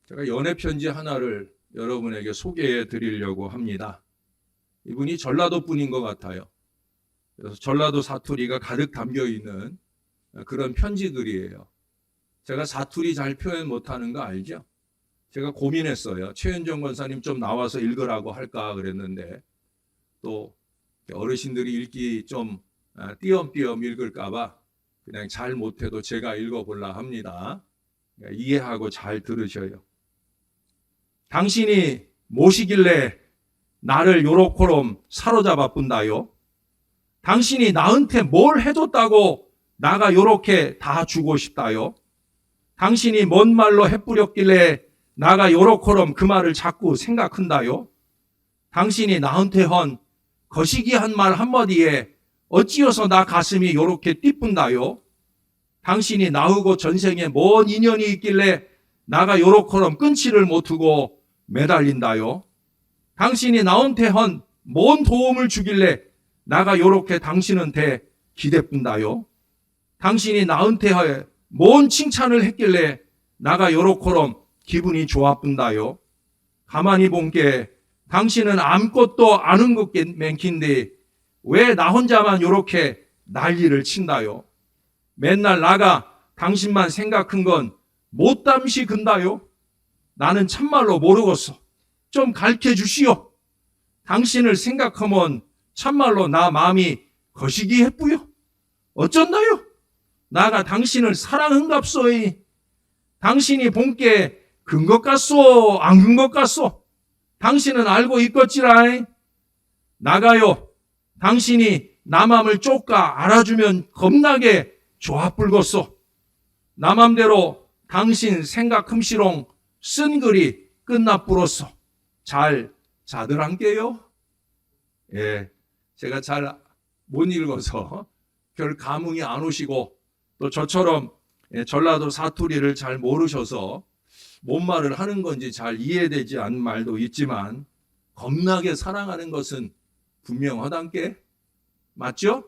제가 연애 편지 하나를 여러분에게 소개해 드리려고 합니다. 이분이 전라도 분인 것 같아요. 그래서 전라도 사투리가 가득 담겨 있는 그런 편지들이에요. 제가 사투리 잘 표현 못하는 거 알죠? 제가 고민했어요. 최현정 권사님 좀 나와서 읽으라고 할까 그랬는데 또 어르신들이 읽기 좀 띄엄띄엄 읽을까 봐 그냥 잘 못해도 제가 읽어볼라 합니다. 이해하고 잘 들으셔요. 당신이 뭐시길래 나를 요렇게럼 사로잡아 뿐다요? 당신이 나한테 뭘 해줬다고 나가 요렇게 다 주고 싶다요? 당신이 뭔 말로 해뿌렸길래 나가 요렇게럼 그 말을 자꾸 생각한다요? 당신이 나한테 헌 거시기 한 말 한마디에 어찌어서 나 가슴이 요렇게 뛰뿐다요? 당신이 나하고 전생에 뭔 인연이 있길래 나가 요렇게럼 끊지를 못하고 매달린다요? 당신이 나한테 헌 뭔 도움을 주길래 나가 요렇게 당신한테 기대뿐다요? 당신이 나한테 뭔 칭찬을 했길래 나가 요렇게럼 기분이 좋아뿐다요? 가만히 본게 당신은 아무것도 아는 것 맨킨데 왜 나 혼자만 요렇게 난리를 친다요? 맨날 나가 당신만 생각한 건 못담시 근다요? 나는 참말로 모르겠어. 좀 가르쳐 주시오. 당신을 생각하면 참말로 나 마음이 거시기 했뿌요. 어쩐다요? 나가 당신을 사랑한갑소이. 당신이 본게 근 것 같소? 안 근 것 같소? 당신은 알고 있겠지라. 나가요. 당신이 나 맘을 쪼까 알아주면 겁나게 좋아 불겄소. 나 맘대로 당신 생각 흠시롱 쓴 글이 끝나 뿌렸소. 잘 자들한게요? 예, 제가 잘 못 읽어서 별 감흥이 안 오시고 또 저처럼 전라도 사투리를 잘 모르셔서 뭔 말을 하는 건지 잘 이해되지 않는 말도 있지만 겁나게 사랑하는 것은 분명하단께 맞죠?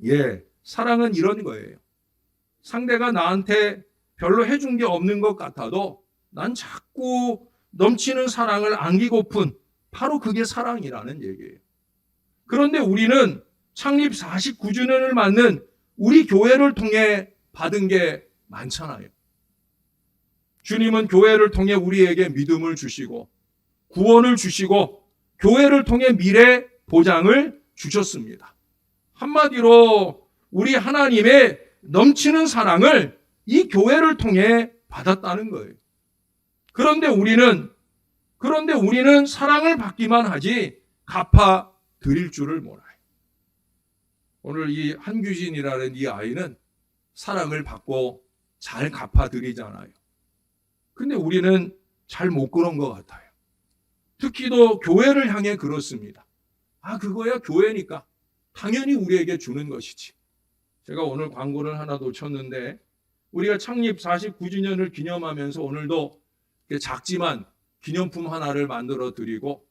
예, 사랑은 이런 거예요. 상대가 나한테 별로 해준 게 없는 것 같아도 난 자꾸 넘치는 사랑을 안기고픈 바로 그게 사랑이라는 얘기예요. 그런데 우리는 창립 49주년을 맞는 우리 교회를 통해 받은 게 많잖아요. 주님은 교회를 통해 우리에게 믿음을 주시고 구원을 주시고 교회를 통해 미래 보장을 주셨습니다. 한마디로 우리 하나님의 넘치는 사랑을 이 교회를 통해 받았다는 거예요. 그런데 우리는 사랑을 받기만 하지 갚아 드릴 줄을 몰라요. 오늘 이 한규진이라는 이 아이는 사랑을 받고 잘 갚아 드리잖아요. 근데 우리는 잘 못 그런 것 같아요. 특히 또 교회를 향해 그렇습니다. 그거야 교회니까 당연히 우리에게 주는 것이지. 제가 오늘 광고를 하나 놓쳤는데 우리가 창립 49주년을 기념하면서 오늘도 작지만 기념품 하나를 만들어 드리고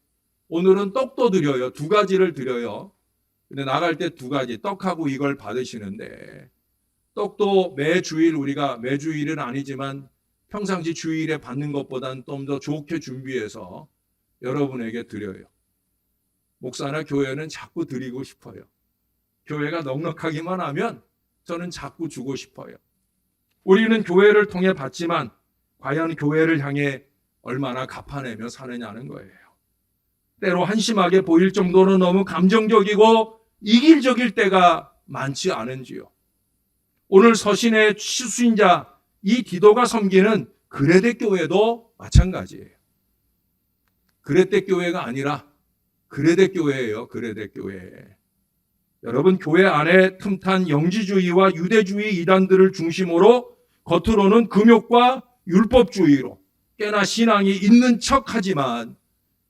오늘은 떡도 드려요. 2가지를 드려요. 근데 나갈 때 2가지 떡하고 이걸 받으시는데 떡도 매주일 우리가 매주일은 아니지만 평상시 주일에 받는 것보다는 좀 더 좋게 준비해서 여러분에게 드려요. 목사나 교회는 자꾸 드리고 싶어요. 교회가 넉넉하기만 하면 저는 자꾸 주고 싶어요. 우리는 교회를 통해 받지만 과연 교회를 향해 얼마나 갚아내며 사느냐는 거예요. 때로 한심하게 보일 정도로 너무 감정적이고 이길적일 때가 많지 않은지요. 오늘 서신의 수신자 이 디도가 섬기는 그레데 교회도 마찬가지예요. 그레데 교회가 아니라 그레데 교회예요. 그레데 교회. 여러분 교회 안에 틈탄 영지주의와 유대주의 이단들을 중심으로 겉으로는 금욕과 율법주의로 꽤나 신앙이 있는 척하지만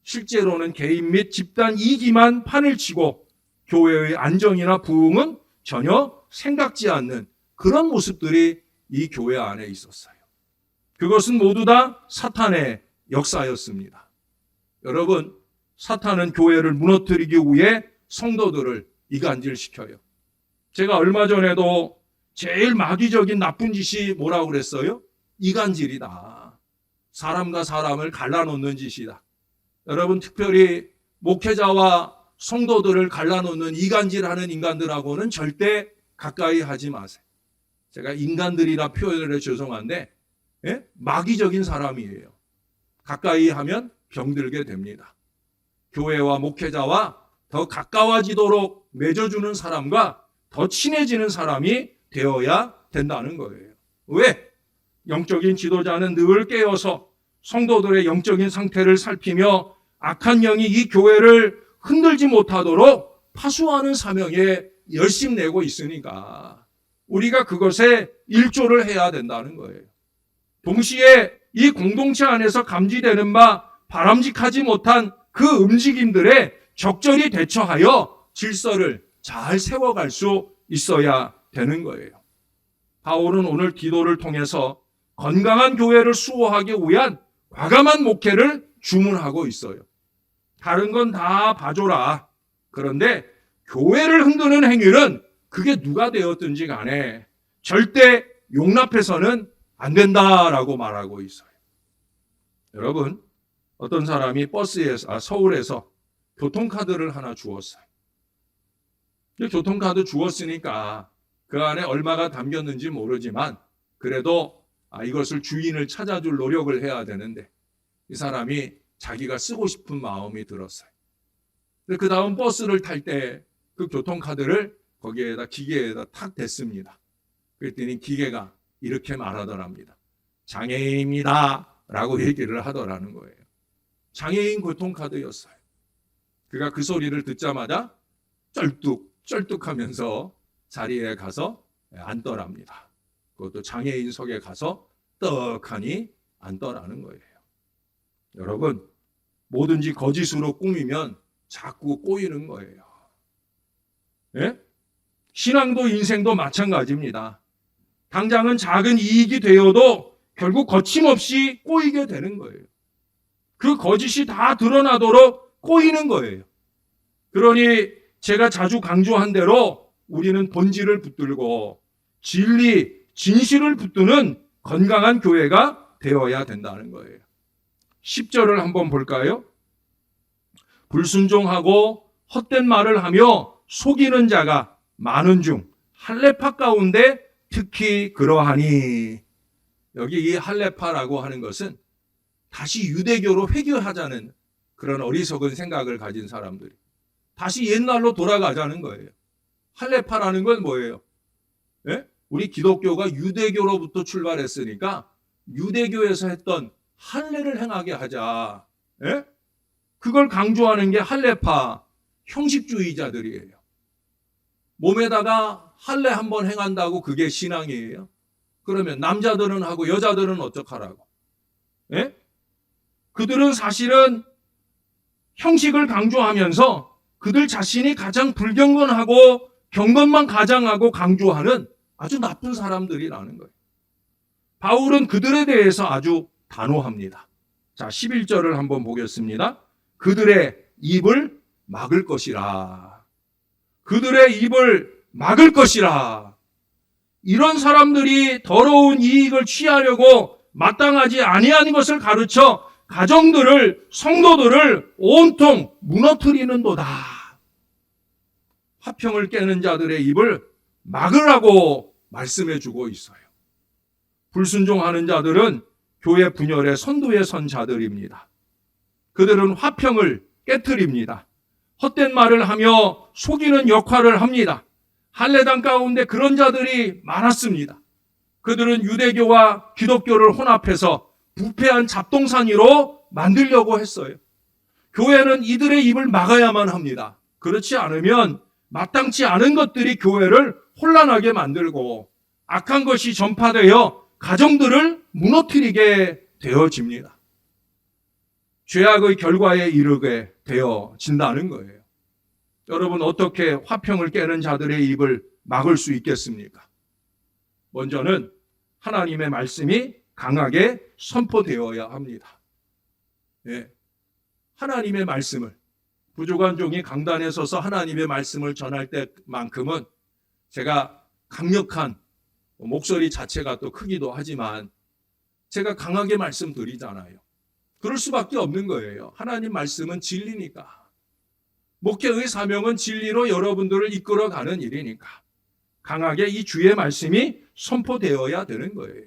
실제로는 개인 및 집단 이기만 판을 치고 교회의 안정이나 부흥은 전혀 생각지 않는 그런 모습들이 이 교회 안에 있었어요. 그것은 모두 다 사탄의 역사였습니다. 여러분, 사탄은 교회를 무너뜨리기 위해 성도들을 이간질시켜요. 제가 얼마 전에도 제일 마귀적인 나쁜 짓이 뭐라고 그랬어요? 이간질이다. 사람과 사람을 갈라놓는 짓이다. 여러분, 특별히 목회자와 성도들을 갈라놓는 이간질하는 인간들하고는 절대 가까이 하지 마세요. 제가 인간들이라 표현을 해 죄송한데 마귀적인 사람이에요. 가까이 하면 병들게 됩니다. 교회와 목회자와 더 가까워지도록 맺어주는 사람과 더 친해지는 사람이 되어야 된다는 거예요. 왜? 영적인 지도자는 늘 깨어서 성도들의 영적인 상태를 살피며 악한 영이 이 교회를 흔들지 못하도록 파수하는 사명에 열심 내고 있으니까 우리가 그것에 일조를 해야 된다는 거예요. 동시에 이 공동체 안에서 감지되는 바 바람직하지 못한 그 움직임들에 적절히 대처하여 질서를 잘 세워갈 수 있어야 되는 거예요. 바울은 오늘 기도를 통해서 건강한 교회를 수호하기 위한 과감한 목회를 주문하고 있어요. 다른 건 다 봐줘라. 그런데 교회를 흔드는 행위는 그게 누가 되었든지 간에 절대 용납해서는 안 된다라고 말하고 있어요. 여러분, 어떤 사람이 서울에서 교통카드를 하나 주었어요. 교통카드 주었으니까 그 안에 얼마가 담겼는지 모르지만 그래도 이것을 주인을 찾아줄 노력을 해야 되는데 이 사람이 자기가 쓰고 싶은 마음이 들었어요. 그 다음 버스를 탈 때 그 교통카드를 거기에다 기계에다 탁 댔습니다. 그랬더니 기계가 이렇게 말하더랍니다. 장애인입니다 라고 얘기를 하더라는 거예요. 장애인 교통카드였어요. 그가 그 소리를 듣자마자 쩔뚝하면서 자리에 가서 앉더랍니다. 그것도 장애인석에 가서 떡하니 앉더라는 거예요. 여러분, 뭐든지 거짓으로 꾸미면 자꾸 꼬이는 거예요. 예? 신앙도 인생도 마찬가지입니다. 당장은 작은 이익이 되어도 결국 거침없이 꼬이게 되는 거예요. 그 거짓이 다 드러나도록 꼬이는 거예요. 그러니 제가 자주 강조한 대로 우리는 본질을 붙들고 진리, 진실을 붙드는 건강한 교회가 되어야 된다는 거예요. 10절을 한번 볼까요? 불순종하고 헛된 말을 하며 속이는 자가 많은 중 할례파 가운데 특히 그러하니. 여기 이 할례파라고 하는 것은 다시 유대교로 회귀하자는 그런 어리석은 생각을 가진 사람들이 다시 옛날로 돌아가자는 거예요. 할례파라는 건 뭐예요? 예? 우리 기독교가 유대교로부터 출발했으니까 유대교에서 했던 할례를 행하게 하자. 예? 그걸 강조하는 게 할례파 형식주의자들이에요. 몸에다가 할례 한번 행한다고 그게 신앙이에요? 그러면 남자들은 하고 여자들은 어떡하라고? 예? 그들은 사실은 형식을 강조하면서 그들 자신이 가장 불경건하고 경건만 가장하고 강조하는 아주 나쁜 사람들이라는 거예요. 바울은 그들에 대해서 아주 단호합니다. 자, 11절을 한번 보겠습니다. 그들의 입을 막을 것이라. 그들의 입을 막을 것이라. 이런 사람들이 더러운 이익을 취하려고 마땅하지 아니한 것을 가르쳐 가정들을, 성도들을 온통 무너뜨리는도다. 화평을 깨는 자들의 입을 막으라고 말씀해 주고 있어요. 불순종하는 자들은 교회 분열의 선두에 선 자들입니다. 그들은 화평을 깨트립니다. 헛된 말을 하며 속이는 역할을 합니다. 할례당 가운데 그런 자들이 많았습니다. 그들은 유대교와 기독교를 혼합해서 부패한 잡동사니로 만들려고 했어요. 교회는 이들의 입을 막아야만 합니다. 그렇지 않으면 마땅치 않은 것들이 교회를 혼란하게 만들고 악한 것이 전파되어 가정들을 무너뜨리게 되어집니다. 죄악의 결과에 이르게 되어진다는 거예요. 여러분, 어떻게 화평을 깨는 자들의 입을 막을 수 있겠습니까? 먼저는 하나님의 말씀이 강하게 선포되어야 합니다. 예. 하나님의 말씀을, 부족한 종이 강단에 서서 하나님의 말씀을 전할 때만큼은 제가 강력한 목소리 자체가 또 크기도 하지만 제가 강하게 말씀드리잖아요. 그럴 수밖에 없는 거예요. 하나님 말씀은 진리니까. 목회의 사명은 진리로 여러분들을 이끌어가는 일이니까 강하게 이 주의 말씀이 선포되어야 되는 거예요.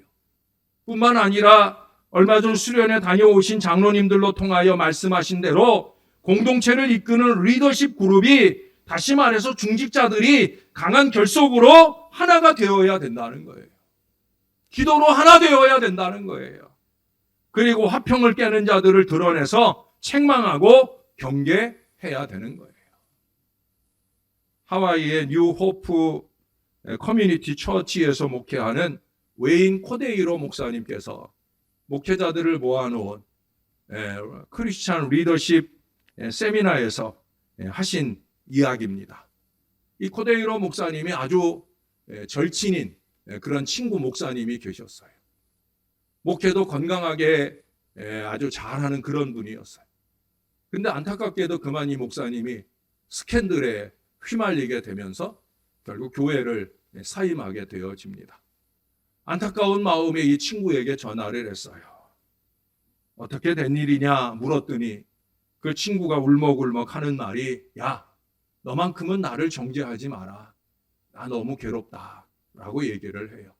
뿐만 아니라 얼마 전 수련회 다녀오신 장로님들로 통하여 말씀하신 대로 공동체를 이끄는 리더십 그룹이, 다시 말해서 중직자들이 강한 결속으로 하나가 되어야 된다는 거예요. 기도로 하나 되어야 된다는 거예요. 그리고 화평을 깨는 자들을 드러내서 책망하고 경계해야 되는 거예요. 하와이의 뉴 호프 커뮤니티 처치에서 목회하는 웨인 코데이로 목사님께서 목회자들을 모아놓은 크리스찬 리더십 세미나에서 하신 이야기입니다. 이 코데이로 목사님이 아주 절친인 그런 친구 목사님이 계셨어요. 목회도 건강하게 아주 잘하는 그런 분이었어요. 근데 안타깝게도 그만 이 목사님이 스캔들에 휘말리게 되면서 결국 교회를 사임하게 되어집니다. 안타까운 마음에 이 친구에게 전화를 했어요. 어떻게 된 일이냐 물었더니 그 친구가 울먹울먹 하는 말이, 야, 너만큼은 나를 정죄하지 마라. 나 너무 괴롭다. 라고 얘기를 해요.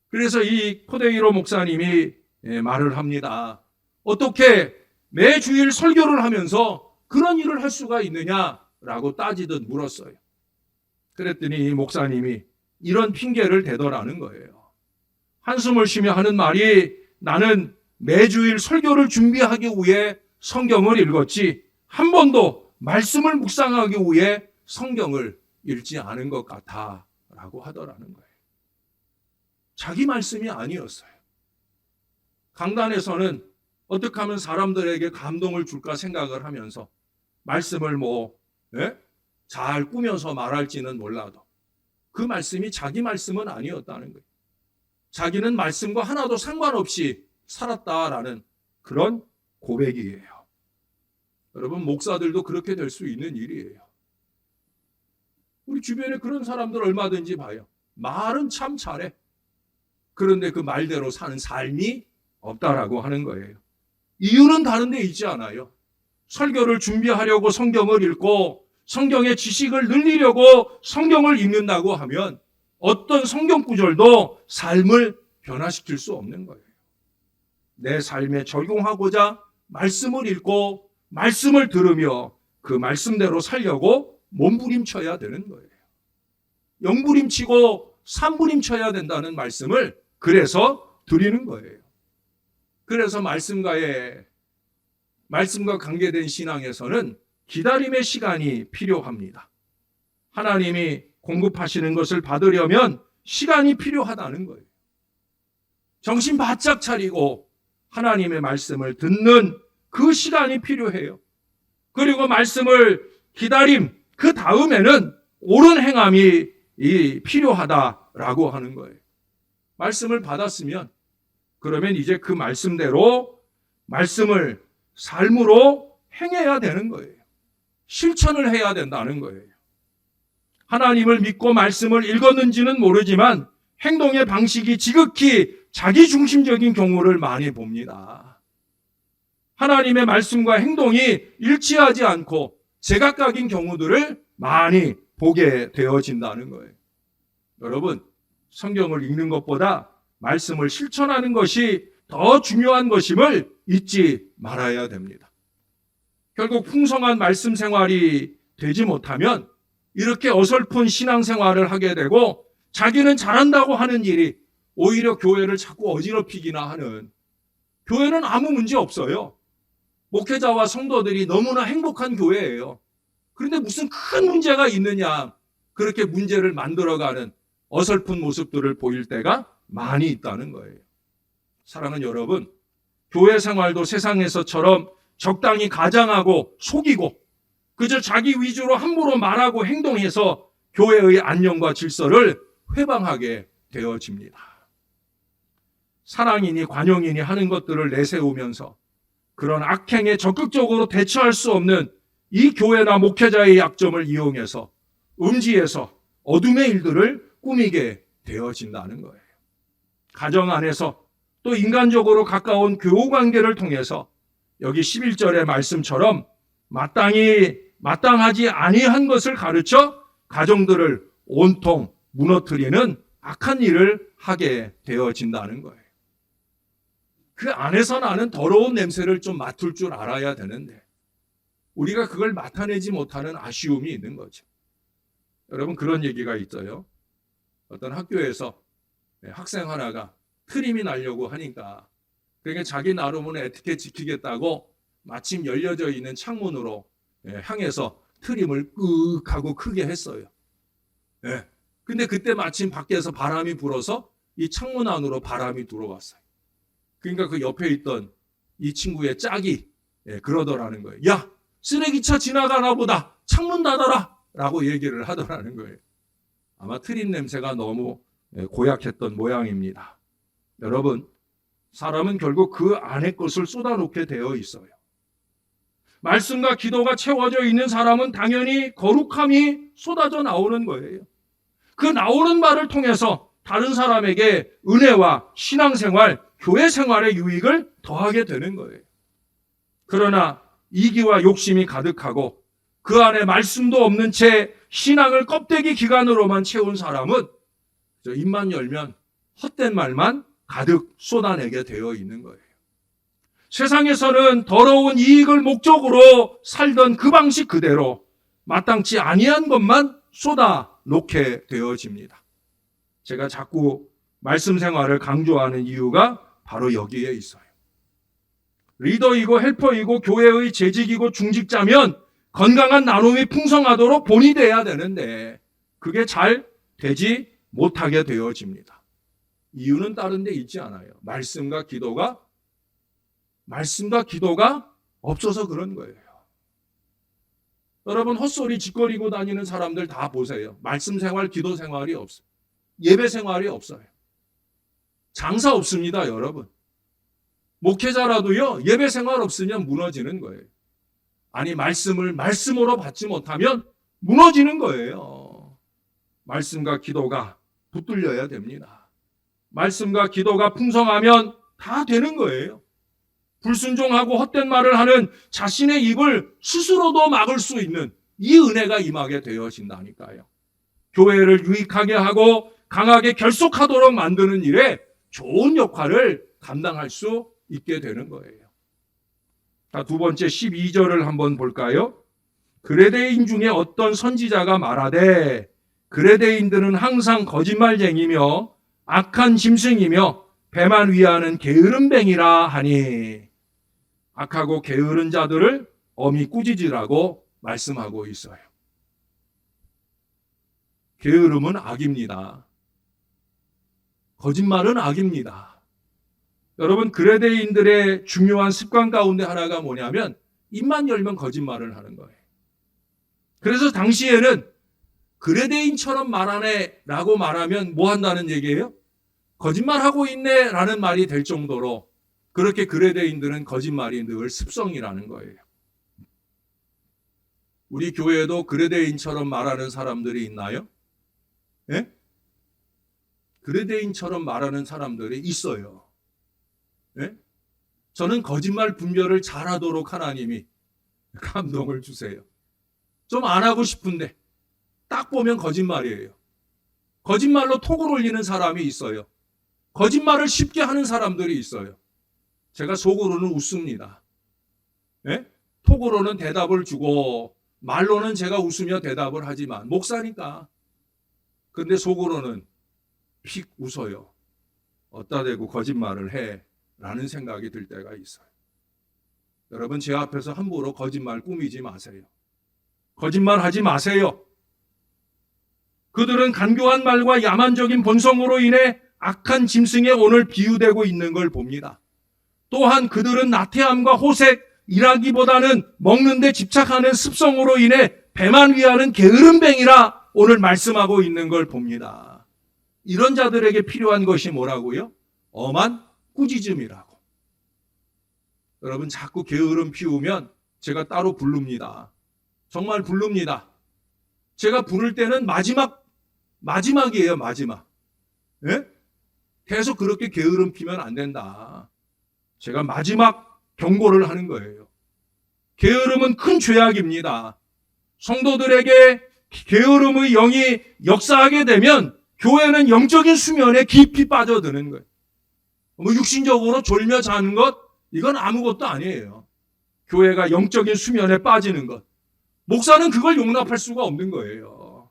그래서 이 코데이로 목사님이 말을 합니다. 어떻게 매주일 설교를 하면서 그런 일을 할 수가 있느냐라고 따지듯 물었어요. 그랬더니 이 목사님이 이런 핑계를 대더라는 거예요. 한숨을 쉬며 하는 말이, 나는 매주일 설교를 준비하기 위해 성경을 읽었지 한 번도 말씀을 묵상하기 위해 성경을 읽지 않은 것 같아 라고 하더라는 거예요. 자기 말씀이 아니었어요. 강단에서는 어떻게 하면 사람들에게 감동을 줄까 생각을 하면서 말씀을 잘 꾸며서 말할지는 몰라도 그 말씀이 자기 말씀은 아니었다는 거예요. 자기는 말씀과 하나도 상관없이 살았다라는 그런 고백이에요. 여러분, 목사들도 그렇게 될 수 있는 일이에요. 우리 주변에 그런 사람들 얼마든지 봐요. 말은 참 잘해. 그런데 그 말대로 사는 삶이 없다라고 하는 거예요. 이유는 다른 데 있지 않아요. 설교를 준비하려고 성경을 읽고 성경의 지식을 늘리려고 성경을 읽는다고 하면 어떤 성경 구절도 삶을 변화시킬 수 없는 거예요. 내 삶에 적용하고자 말씀을 읽고 말씀을 들으며 그 말씀대로 살려고 몸부림쳐야 되는 거예요. 영부림치고 산부림쳐야 된다는 말씀을 그래서 드리는 거예요. 그래서 말씀과 관계된 신앙에서는 기다림의 시간이 필요합니다. 하나님이 공급하시는 것을 받으려면 시간이 필요하다는 거예요. 정신 바짝 차리고 하나님의 말씀을 듣는 그 시간이 필요해요. 그리고 말씀을 기다림, 그 다음에는 옳은 행함이 필요하다라고 하는 거예요. 말씀을 받았으면 그러면 이제 그 말씀대로 말씀을 삶으로 행해야 되는 거예요. 실천을 해야 된다는 거예요. 하나님을 믿고 말씀을 읽었는지는 모르지만 행동의 방식이 지극히 자기중심적인 경우를 많이 봅니다. 하나님의 말씀과 행동이 일치하지 않고 제각각인 경우들을 많이 보게 되어진다는 거예요. 여러분, 성경을 읽는 것보다 말씀을 실천하는 것이 더 중요한 것임을 잊지 말아야 됩니다. 결국 풍성한 말씀 생활이 되지 못하면 이렇게 어설픈 신앙생활을 하게 되고 자기는 잘한다고 하는 일이 오히려 교회를 자꾸 어지럽히기나 하는, 교회는 아무 문제 없어요. 목회자와 성도들이 너무나 행복한 교회예요. 그런데 무슨 큰 문제가 있느냐, 그렇게 문제를 만들어가는 어설픈 모습들을 보일 때가 많이 있다는 거예요. 사랑하는 여러분, 교회 생활도 세상에서처럼 적당히 가장하고 속이고 그저 자기 위주로 함부로 말하고 행동해서 교회의 안녕과 질서를 회방하게 되어집니다. 사랑이니 관용이니 하는 것들을 내세우면서 그런 악행에 적극적으로 대처할 수 없는 이 교회나 목회자의 약점을 이용해서 음지에서 어둠의 일들을 꾸미게 되어진다는 거예요. 가정 안에서 또 인간적으로 가까운 교우 관계를 통해서 여기 11절의 말씀처럼 마땅하지 아니한 것을 가르쳐 가정들을 온통 무너뜨리는 악한 일을 하게 되어진다는 거예요. 그 안에서 나는 더러운 냄새를 좀 맡을 줄 알아야 되는데 우리가 그걸 맡아내지 못하는 아쉬움이 있는 거죠. 여러분, 그런 얘기가 있어요. 어떤 학교에서 학생 하나가 트림이 나려고 하니까 그러니까 자기 나름은 에티켓 지키겠다고 마침 열려져 있는 창문으로 향해서 트림을 끄 하고 크게 했어요. 근데 그때 마침 밖에서 바람이 불어서 이 창문 안으로 바람이 들어왔어요. 그러니까 그 옆에 있던 이 친구의 짝이 그러더라는 거예요. 야, 쓰레기차 지나가나 보다. 창문 닫아라. 라고 얘기를 하더라는 거예요. 아마 트림 냄새가 너무 고약했던 모양입니다. 여러분, 사람은 결국 그 안에 것을 쏟아놓게 되어 있어요. 말씀과 기도가 채워져 있는 사람은 당연히 거룩함이 쏟아져 나오는 거예요. 그 나오는 말을 통해서 다른 사람에게 은혜와 신앙생활, 교회 생활의 유익을 더하게 되는 거예요. 그러나 이기와 욕심이 가득하고 그 안에 말씀도 없는 채 신앙을 껍데기 기간으로만 채운 사람은 입만 열면 헛된 말만 가득 쏟아내게 되어 있는 거예요. 세상에서는 더러운 이익을 목적으로 살던 그 방식 그대로 마땅치 아니한 것만 쏟아놓게 되어집니다. 제가 자꾸 말씀 생활을 강조하는 이유가 바로 여기에 있어요. 리더이고 헬퍼이고 교회의 재직이고 중직자면 건강한 나눔이 풍성하도록 본이 돼야 되는데 그게 잘 되지 못하게 되어집니다. 이유는 다른 데 있지 않아요. 말씀과 기도가 없어서 그런 거예요. 여러분, 헛소리 짓거리고 다니는 사람들 다 보세요. 말씀 생활, 기도 생활이 없어요. 예배 생활이 없어요. 장사 없습니다, 여러분. 목회자라도요, 예배 생활 없으면 무너지는 거예요. 아니, 말씀을 말씀으로 받지 못하면 무너지는 거예요. 말씀과 기도가 붙들려야 됩니다. 말씀과 기도가 풍성하면 다 되는 거예요. 불순종하고 헛된 말을 하는 자신의 입을 스스로도 막을 수 있는 이 은혜가 임하게 되어진다니까요. 교회를 유익하게 하고 강하게 결속하도록 만드는 일에 좋은 역할을 감당할 수 있게 되는 거예요. 자, 두 번째 12절을 한번 볼까요? 그레데인 중에 어떤 선지자가 말하되 그레데인들은 항상 거짓말쟁이며 악한 짐승이며 배만 위하는 게으름뱅이라 하니, 악하고 게으른 자들을 엄히 꾸짖으라고 말씀하고 있어요. 게으름은 악입니다. 거짓말은 악입니다. 여러분, 그레데인들의 중요한 습관 가운데 하나가 뭐냐면 입만 열면 거짓말을 하는 거예요. 그래서 당시에는 그레데인처럼 말하네 라고 말하면 뭐 한다는 얘기예요? 거짓말하고 있네 라는 말이 될 정도로 그렇게 그레데인들은 거짓말이 늘 습성이라는 거예요. 우리 교회에도 그레데인처럼 말하는 사람들이 있나요? 예? 그레데인처럼 말하는 사람들이 있어요. 예? 저는 거짓말 분별을 잘하도록 하나님이 감동을 주세요. 좀 안 하고 싶은데 딱 보면 거짓말이에요. 거짓말로 톡을 올리는 사람이 있어요. 거짓말을 쉽게 하는 사람들이 있어요. 제가 속으로는 웃습니다. 예? 톡으로는 대답을 주고 말로는 제가 웃으며 대답을 하지만 목사니까. 근데 속으로는 픽 웃어요. 어디다 대고 거짓말을 해 라는 생각이 들 때가 있어요. 여러분, 제 앞에서 함부로 거짓말 꾸미지 마세요. 거짓말하지 마세요. 그들은 간교한 말과 야만적인 본성으로 인해 악한 짐승에 오늘 비유되고 있는 걸 봅니다. 또한 그들은 나태함과 호색, 일하기보다는 먹는 데 집착하는 습성으로 인해 배만 위하는 게으름뱅이라 오늘 말씀하고 있는 걸 봅니다. 이런 자들에게 필요한 것이 뭐라고요? 엄한 꾸짖음이라고. 여러분, 자꾸 게으름 피우면 제가 따로 부릅니다. 정말 부릅니다. 제가 부를 때는 마지막이에요, 마지막. 예? 계속 그렇게 게으름 피면 안 된다. 제가 마지막 경고를 하는 거예요. 게으름은 큰 죄악입니다. 성도들에게 게으름의 영이 역사하게 되면 교회는 영적인 수면에 깊이 빠져드는 거예요. 뭐 육신적으로 졸며 자는 것, 이건 아무것도 아니에요. 교회가 영적인 수면에 빠지는 것. 목사는 그걸 용납할 수가 없는 거예요.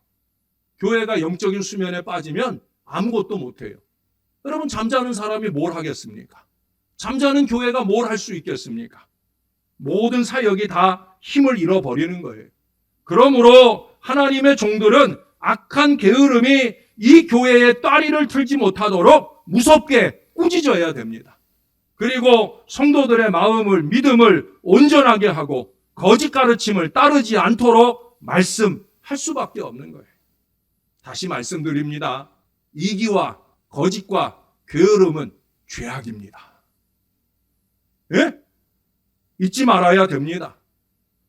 교회가 영적인 수면에 빠지면 아무것도 못해요. 여러분, 잠자는 사람이 뭘 하겠습니까? 잠자는 교회가 뭘 할 수 있겠습니까? 모든 사역이 다 힘을 잃어버리는 거예요. 그러므로 하나님의 종들은 악한 게으름이 이 교회의 따리를 틀지 못하도록 무섭게 꾸짖어야 됩니다. 그리고 성도들의 마음을, 믿음을 온전하게 하고 거짓 가르침을 따르지 않도록 말씀할 수밖에 없는 거예요. 다시 말씀드립니다. 이기와 거짓과 게으름은 죄악입니다. 예? 잊지 말아야 됩니다.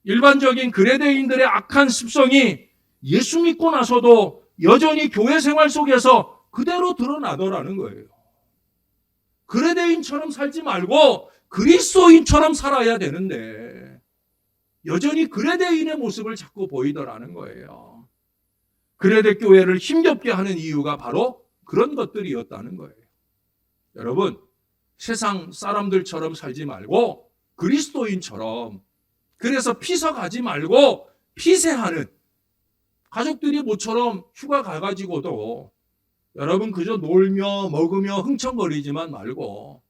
일반적인 그레데인들의 악한 습성이 예수 믿고 나서도 여전히 교회 생활 속에서 그대로 드러나더라는 거예요. 그레데인처럼 살지 말고 그리스도인처럼 살아야 되는데 여전히 그레데인의 모습을 자꾸 보이더라는 거예요. 그레데 교회를 힘겹게 하는 이유가 바로 그런 것들이었다는 거예요. 여러분, 세상 사람들처럼 살지 말고 그리스도인처럼, 그래서 피서 가지 말고 피세하는, 가족들이 모처럼 휴가 가가지고도 여러분 그저 놀며 먹으며 흥청거리지만 말고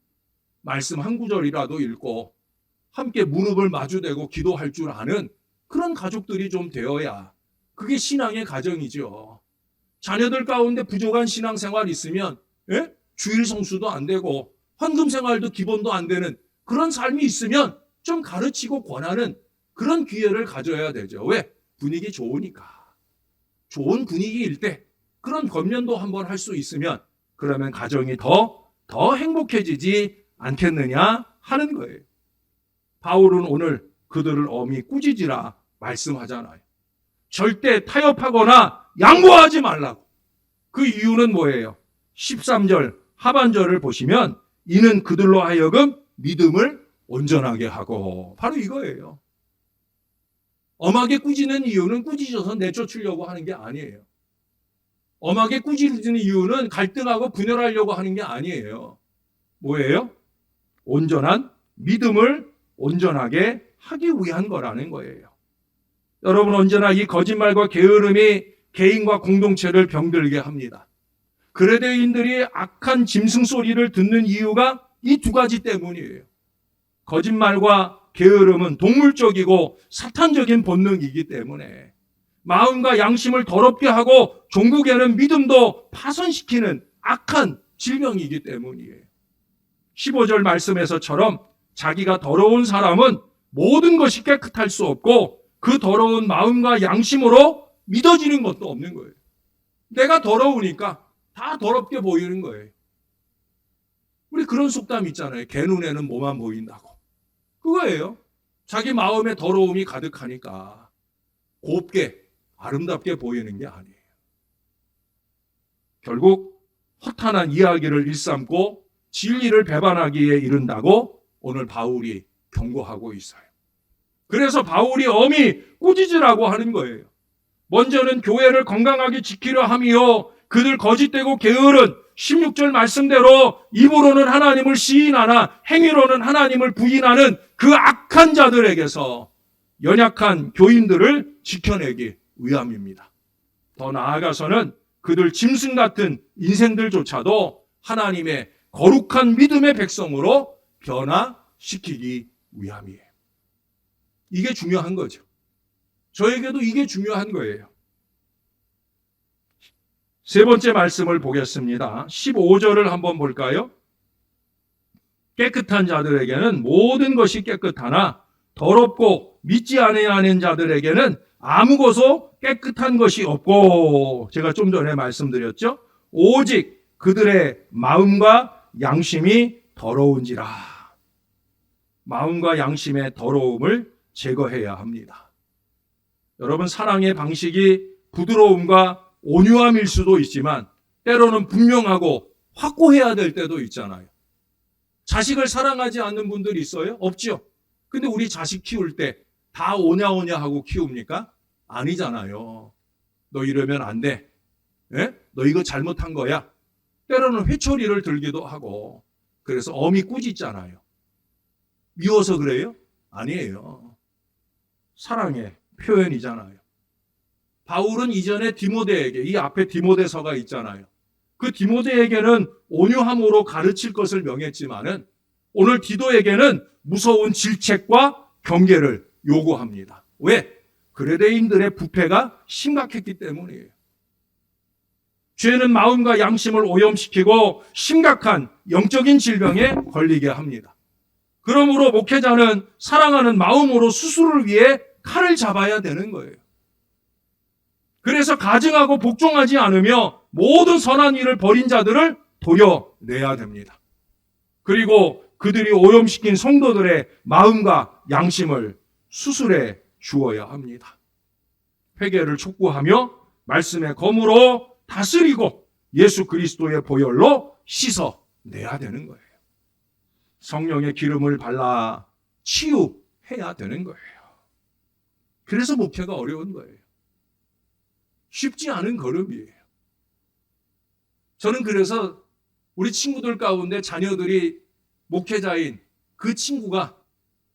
말씀 한 구절이라도 읽고 함께 무릎을 마주대고 기도할 줄 아는 그런 가족들이 좀 되어야 그게 신앙의 가정이죠. 자녀들 가운데 부족한 신앙생활 있으면 주일 성수도 안 되고 헌금 생활도 기본도 안 되는 그런 삶이 있으면 좀 가르치고 권하는 그런 기회를 가져야 되죠. 왜? 분위기 좋으니까. 좋은 분위기일 때 그런 권면도 한번 할 수 있으면 그러면 가정이 더 행복해지지 않겠느냐 하는 거예요. 바울은 오늘 그들을 엄히 꾸짖으라 말씀하잖아요. 절대 타협하거나 양보하지 말라고. 그 이유는 뭐예요? 13절 하반절을 보시면 이는 그들로 하여금 믿음을 온전하게 하고, 바로 이거예요. 엄하게 꾸짖는 이유는 꾸짖어서 내쫓으려고 하는 게 아니에요. 엄하게 꾸짖는 이유는 갈등하고 분열하려고 하는 게 아니에요. 뭐예요? 온전한 믿음을 온전하게 하기 위한 거라는 거예요. 여러분, 언제나 이 거짓말과 게으름이 개인과 공동체를 병들게 합니다. 그레데인들이 악한 짐승 소리를 듣는 이유가 이 두 가지 때문이에요. 거짓말과 게으름은 동물적이고 사탄적인 본능이기 때문에 마음과 양심을 더럽게 하고 종국에는 믿음도 파손시키는 악한 질병이기 때문이에요. 15절 말씀에서처럼 자기가 더러운 사람은 모든 것이 깨끗할 수 없고 그 더러운 마음과 양심으로 믿어지는 것도 없는 거예요. 내가 더러우니까 다 더럽게 보이는 거예요. 우리 그런 속담 있잖아요. 개 눈에는 뭐만 보인다고. 그거예요. 자기 마음에 더러움이 가득하니까 곱게 아름답게 보이는 게 아니에요. 결국 허탄한 이야기를 일삼고 진리를 배반하기에 이른다고 오늘 바울이 경고하고 있어요. 그래서 바울이 엄히 꾸짖으라고 하는 거예요. 먼저는 교회를 건강하게 지키려 함이요 그들 거짓되고 게으른 16절 말씀대로 입으로는 하나님을 시인하나 행위로는 하나님을 부인하는 그 악한 자들에게서 연약한 교인들을 지켜내기 위함입니다. 더 나아가서는 그들 짐승 같은 인생들조차도 하나님의 거룩한 믿음의 백성으로 변화시키기 위함이에요. 이게 중요한 거죠. 저에게도 이게 중요한 거예요. 세 번째 말씀을 보겠습니다. 15절을 한번 볼까요? 깨끗한 자들에게는 모든 것이 깨끗하나 더럽고 믿지 아니하는 자들에게는 아무것도 깨끗한 것이 없고, 제가 좀 전에 말씀드렸죠. 오직 그들의 마음과 양심이 더러운지라. 마음과 양심의 더러움을 제거해야 합니다. 여러분, 사랑의 방식이 부드러움과 온유함일 수도 있지만 때로는 분명하고 확고해야 될 때도 있잖아요. 자식을 사랑하지 않는 분들이 있어요? 없죠. 근데 우리 자식 키울 때 다 오냐 하고 키웁니까? 아니잖아요. 너 이러면 안 돼. 예? 너 이거 잘못한 거야. 때로는 회초리를 들기도 하고, 그래서 엄히 꾸짖잖아요. 미워서 그래요? 아니에요. 사랑의 표현이잖아요. 바울은 이전에 디모데에게, 이 앞에 디모데서가 있잖아요. 그 디모데에게는 온유함으로 가르칠 것을 명했지만은 오늘 디도에게는 무서운 질책과 경계를 요구합니다. 왜? 그레데인들의 부패가 심각했기 때문이에요. 죄는 마음과 양심을 오염시키고 심각한 영적인 질병에 걸리게 합니다. 그러므로 목회자는 사랑하는 마음으로 수술을 위해 칼을 잡아야 되는 거예요. 그래서 가증하고 복종하지 않으며 모든 선한 일을 벌인 자들을 도려내야 됩니다. 그리고 그들이 오염시킨 성도들의 마음과 양심을 수술해 주어야 합니다. 회개를 촉구하며 말씀의 검으로 다스리고 예수 그리스도의 보혈로 씻어내야 되는 거예요. 성령의 기름을 발라 치유해야 되는 거예요. 그래서 목회가 어려운 거예요. 쉽지 않은 걸음이에요. 저는 그래서 우리 친구들 가운데 자녀들이 목회자인 그 친구가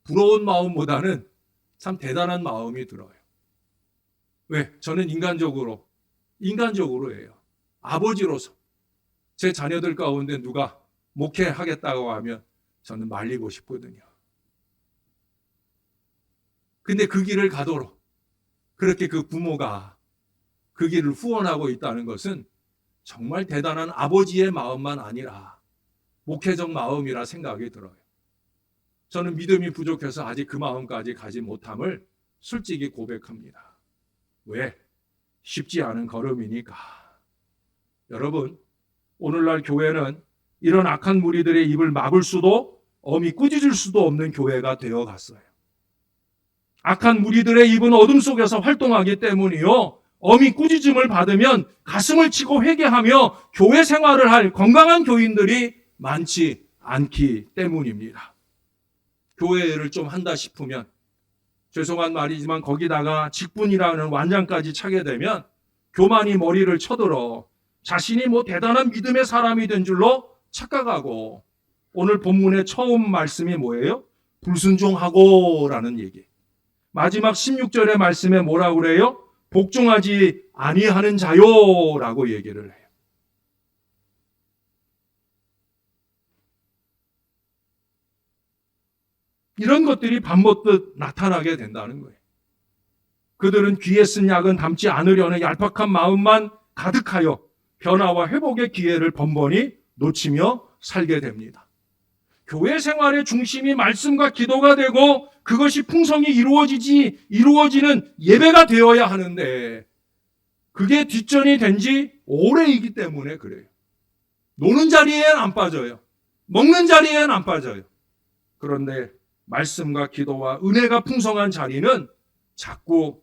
부러운 마음보다는 참 대단한 마음이 들어요. 왜? 저는 인간적으로예요. 아버지로서 제 자녀들 가운데 누가 목회하겠다고 하면 저는 말리고 싶거든요. 근데 그 길을 가도록 그렇게 그 부모가 그 길을 후원하고 있다는 것은 정말 대단한 아버지의 마음만 아니라 목회적 마음이라 생각이 들어요. 저는 믿음이 부족해서 아직 그 마음까지 가지 못함을 솔직히 고백합니다. 왜? 쉽지 않은 걸음이니까. 여러분, 오늘날 교회는 이런 악한 무리들의 입을 막을 수도 엄히 꾸짖을 수도 없는 교회가 되어 갔어요. 악한 무리들의 입은 어둠 속에서 활동하기 때문이요. 엄히 꾸짖음을 받으면 가슴을 치고 회개하며 교회 생활을 할 건강한 교인들이 많지 않기 때문입니다. 교회를 좀 한다 싶으면 죄송한 말이지만 거기다가 직분이라는 완장까지 차게 되면 교만이 머리를 쳐들어 자신이 대단한 믿음의 사람이 된 줄로 착각하고 오늘 본문의 처음 말씀이 뭐예요? 불순종하고 라는 얘기. 마지막 16절의 말씀에 뭐라고 그래요? 복종하지 아니하는 자요라고 얘기를 해요. 이런 것들이 밤먹듯 나타나게 된다는 거예요. 그들은 귀에 쓴 약은 담지 않으려는 얄팍한 마음만 가득하여 변화와 회복의 기회를 번번이 놓치며 살게 됩니다. 교회 생활의 중심이 말씀과 기도가 되고 그것이 풍성히 이루어지는 예배가 되어야 하는데 그게 뒷전이 된 지 오래이기 때문에 그래요. 노는 자리엔 안 빠져요. 먹는 자리엔 안 빠져요. 그런데 말씀과 기도와 은혜가 풍성한 자리는 자꾸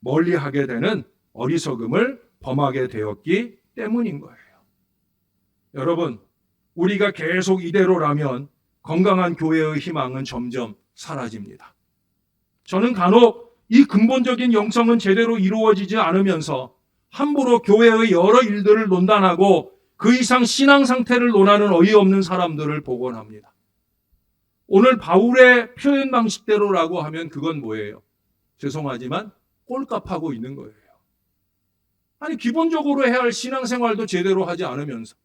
멀리하게 되는 어리석음을 범하게 되었기 때문인 거예요. 여러분, 우리가 계속 이대로라면 건강한 교회의 희망은 점점 사라집니다. 저는 간혹 이 근본적인 영성은 제대로 이루어지지 않으면서 함부로 교회의 여러 일들을 논단하고 그 이상 신앙 상태를 논하는 어이없는 사람들을 보곤 합니다. 오늘 바울의 표현 방식대로라고 하면 그건 뭐예요? 죄송하지만 꼴값하고 있는 거예요. 아니 기본적으로 해야 할 신앙생활도 제대로 하지 않으면서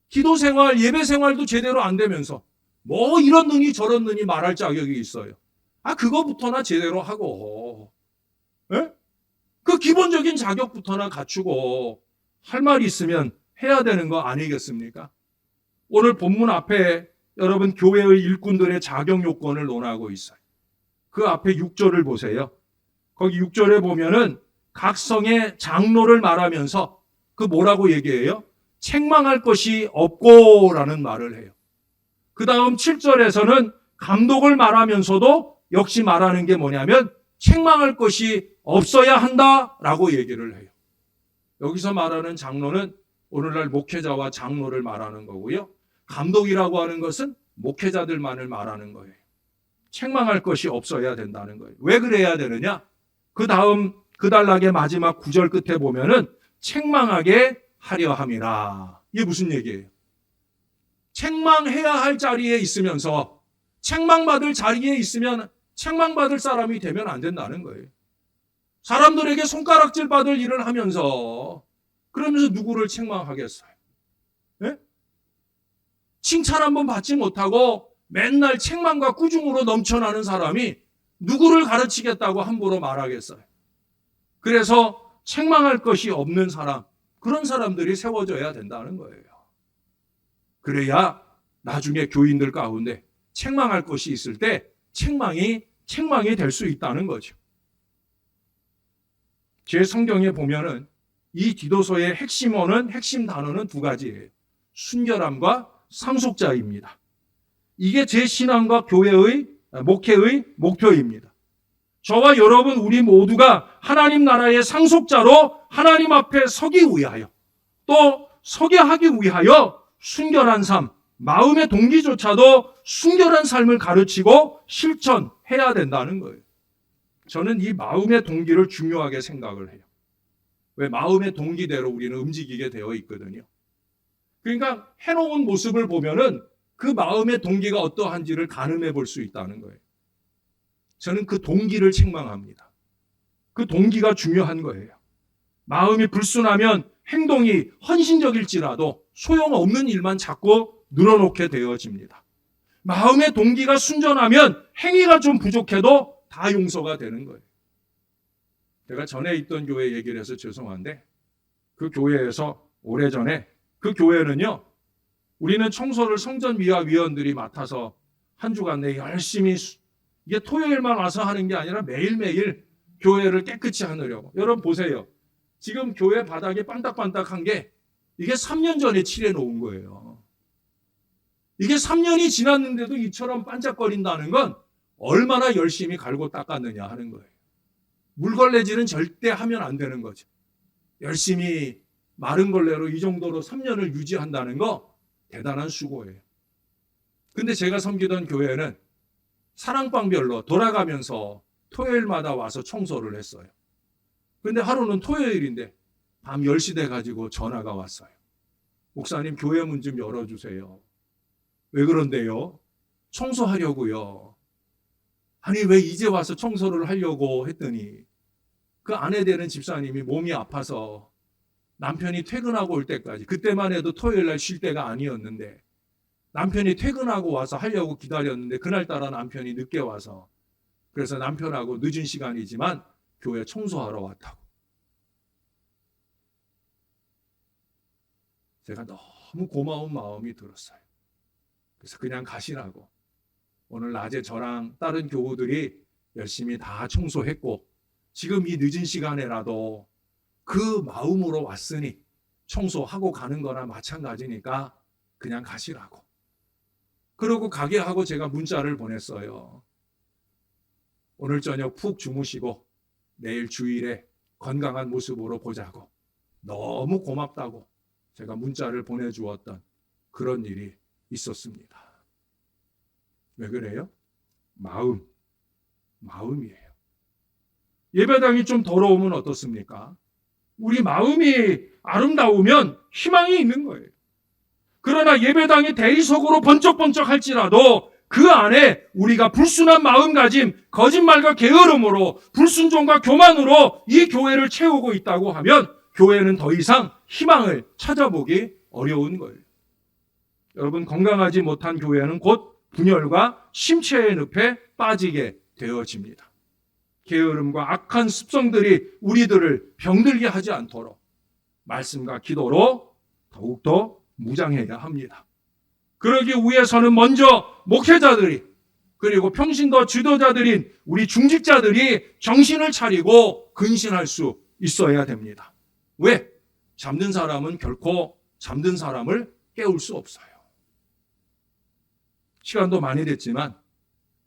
기도생활, 예배생활도 제대로 안 되면서 뭐 이런 느니 저런 느니 말할 자격이 있어요. 그거부터나 제대로 하고 그 기본적인 자격부터나 갖추고 할 말이 있으면 해야 되는 거 아니겠습니까? 오늘 본문 앞에 여러분 교회의 일꾼들의 자격 요건을 논하고 있어요. 그 앞에 6절을 보세요. 거기 6절에 보면은 각 성의 장로를 말하면서 그 뭐라고 얘기해요? 책망할 것이 없고라는 말을 해요. 그 다음 7절에서는 감독을 말하면서도 역시 말하는 게 뭐냐면 책망할 것이 없어야 한다라고 얘기를 해요. 여기서 말하는 장로는 오늘날 목회자와 장로를 말하는 거고요. 감독이라고 하는 것은 목회자들만을 말하는 거예요. 책망할 것이 없어야 된다는 거예요. 왜 그래야 되느냐? 그 다음 그 단락의 마지막 9절 끝에 보면은 책망하게 하려 함이라. 이게 무슨 얘기예요? 책망해야 할 자리에 있으면서 책망받을 자리에 있으면 책망받을 사람이 되면 안 된다는 거예요. 사람들에게 손가락질 받을 일을 하면서 그러면서 누구를 책망하겠어요? 네? 칭찬 한번 받지 못하고 맨날 책망과 꾸중으로 넘쳐나는 사람이 누구를 가르치겠다고 함부로 말하겠어요? 그래서 책망할 것이 없는 사람, 그런 사람들이 세워져야 된다는 거예요. 그래야 나중에 교인들 가운데 책망할 것이 있을 때 책망이 될 수 있다는 거죠. 제 성경에 보면은 이 디도서의 핵심 단어는 두 가지예요. 순결함과 상속자입니다. 이게 제 신앙과 교회의 목회의 목표입니다. 저와 여러분 우리 모두가 하나님 나라의 상속자로 하나님 앞에 서기 위하여 또 서게 하기 위하여 순결한 삶, 마음의 동기조차도 순결한 삶을 가르치고 실천해야 된다는 거예요. 저는 이 마음의 동기를 중요하게 생각을 해요. 왜? 마음의 동기대로 우리는 움직이게 되어 있거든요. 그러니까 해놓은 모습을 보면은 그 마음의 동기가 어떠한지를 가늠해 볼 수 있다는 거예요. 저는 그 동기를 책망합니다. 그 동기가 중요한 거예요. 마음이 불순하면 행동이 헌신적일지라도 소용없는 일만 자꾸 늘어놓게 되어집니다. 마음의 동기가 순전하면 행위가 좀 부족해도 다 용서가 되는 거예요. 제가 전에 있던 교회 얘기를 해서 죄송한데 그 교회에서 오래전에 그 교회는요, 우리는 청소를 성전미화 위원들이 맡아서 한 주간 내에 열심히 이게 토요일만 와서 하는 게 아니라 매일매일 교회를 깨끗이 하느려고. 여러분 보세요. 지금 교회 바닥이 반딱반딱한 게 이게 3년 전에 칠해 놓은 거예요. 이게 3년이 지났는데도 이처럼 반짝거린다는 건 얼마나 열심히 갈고 닦았느냐 하는 거예요. 물걸레질은 절대 하면 안 되는 거죠. 열심히 마른 걸레로 이 정도로 3년을 유지한다는 거 대단한 수고예요. 근데 제가 섬기던 교회는 사랑방별로 돌아가면서 토요일마다 와서 청소를 했어요. 근데 하루는 토요일인데 밤 10시 돼가지고 전화가 왔어요. 목사님 교회 문 좀 열어주세요. 왜 그런데요? 청소하려고요. 아니 왜 이제 와서 청소를 하려고 했더니 그 아내 되는 집사님이 몸이 아파서 남편이 퇴근하고 올 때까지, 그때만 해도 토요일 날 쉴 때가 아니었는데 남편이 퇴근하고 와서 하려고 기다렸는데 그날따라 남편이 늦게 와서, 그래서 남편하고 늦은 시간이지만 교회 청소하러 왔다고. 제가 너무 고마운 마음이 들었어요. 그래서 그냥 가시라고. 오늘 낮에 저랑 다른 교우들이 열심히 다 청소했고 지금 이 늦은 시간에라도 그 마음으로 왔으니 청소하고 가는 거나 마찬가지니까 그냥 가시라고. 그러고 가게 하고 제가 문자를 보냈어요. 오늘 저녁 푹 주무시고 내일 주일에 건강한 모습으로 보자고. 너무 고맙다고 제가 문자를 보내주었던 그런 일이 있었습니다. 왜 그래요? 마음이에요. 예배당이 좀 더러우면 어떻습니까? 우리 마음이 아름다우면 희망이 있는 거예요. 그러나 예배당이 대리석으로 번쩍번쩍 할지라도 그 안에 우리가 불순한 마음가짐, 거짓말과 게으름으로, 불순종과 교만으로 이 교회를 채우고 있다고 하면 교회는 더 이상 희망을 찾아보기 어려운 거예요. 여러분, 건강하지 못한 교회는 곧 분열과 심체의 늪에 빠지게 되어집니다. 게으름과 악한 습성들이 우리들을 병들게 하지 않도록 말씀과 기도로 더욱더 무장해야 합니다. 그러기 위해서는 먼저 목회자들이, 그리고 평신도 지도자들인 우리 중직자들이 정신을 차리고 근신할 수 있어야 됩니다. 왜? 잠든 사람은 결코 잠든 사람을 깨울 수 없어요. 시간도 많이 됐지만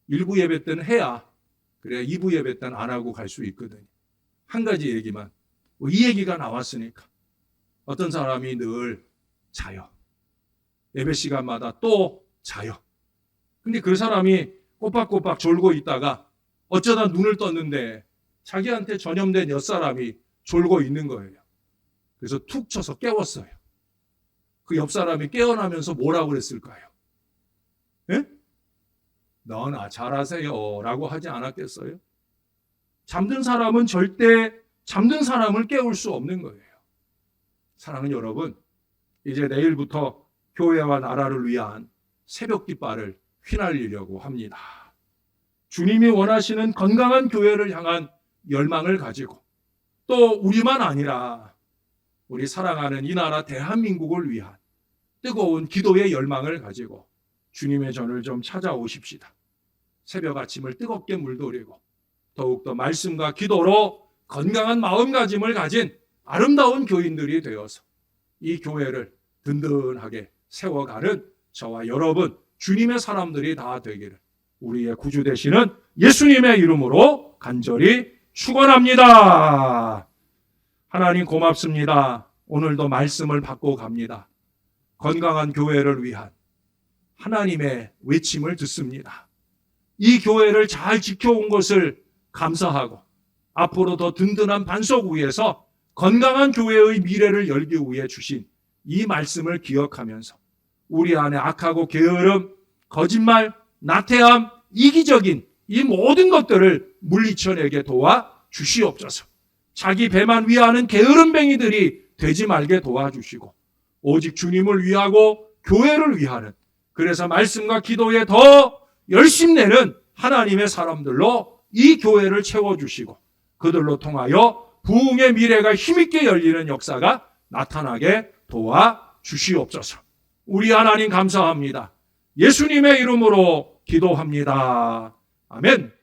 1부 예배 때는 해야 그래야 2부 예배 때는 안 하고 갈 수 있거든요. 한 가지 얘기만, 이 얘기가 나왔으니까 어떤 사람이 늘 자요. 예배 시간마다 또 자요. 근데 그 사람이 꼬박꼬박 졸고 있다가 어쩌다 눈을 떴는데 자기한테 전염된 옆사람이 졸고 있는 거예요. 그래서 툭 쳐서 깨웠어요. 그 옆사람이 깨어나면서 뭐라고 그랬을까요? 예? 너나 잘하세요 라고 하지 않았겠어요? 잠든 사람은 절대 잠든 사람을 깨울 수 없는 거예요. 사랑하는 여러분, 이제 내일부터 교회와 나라를 위한 새벽 깃발을 휘날리려고 합니다. 주님이 원하시는 건강한 교회를 향한 열망을 가지고 또 우리만 아니라 우리 사랑하는 이 나라 대한민국을 위한 뜨거운 기도의 열망을 가지고 주님의 전을 좀 찾아오십시다. 새벽 아침을 뜨겁게 물들이고 더욱더 말씀과 기도로 건강한 마음가짐을 가진 아름다운 교인들이 되어서 이 교회를 든든하게 세워가는 저와 여러분 주님의 사람들이 다 되기를 우리의 구주 되시는 예수님의 이름으로 간절히 축원합니다. 하나님 고맙습니다. 오늘도 말씀을 받고 갑니다. 건강한 교회를 위한 하나님의 외침을 듣습니다. 이 교회를 잘 지켜온 것을 감사하고 앞으로 더 든든한 반석 위에서 건강한 교회의 미래를 열기 위해 주신 이 말씀을 기억하면서 우리 안에 악하고 게으름, 거짓말, 나태함, 이기적인 이 모든 것들을 물리쳐내게 도와 주시옵소서. 자기 배만 위하는 게으름뱅이들이 되지 말게 도와주시고 오직 주님을 위하고 교회를 위하는 그래서 말씀과 기도에 더 열심내는 하나님의 사람들로 이 교회를 채워주시고 그들로 통하여 부흥의 미래가 힘있게 열리는 역사가 나타나게 도와주시옵소서. 우리 하나님 감사합니다. 예수님의 이름으로 기도합니다. 아멘.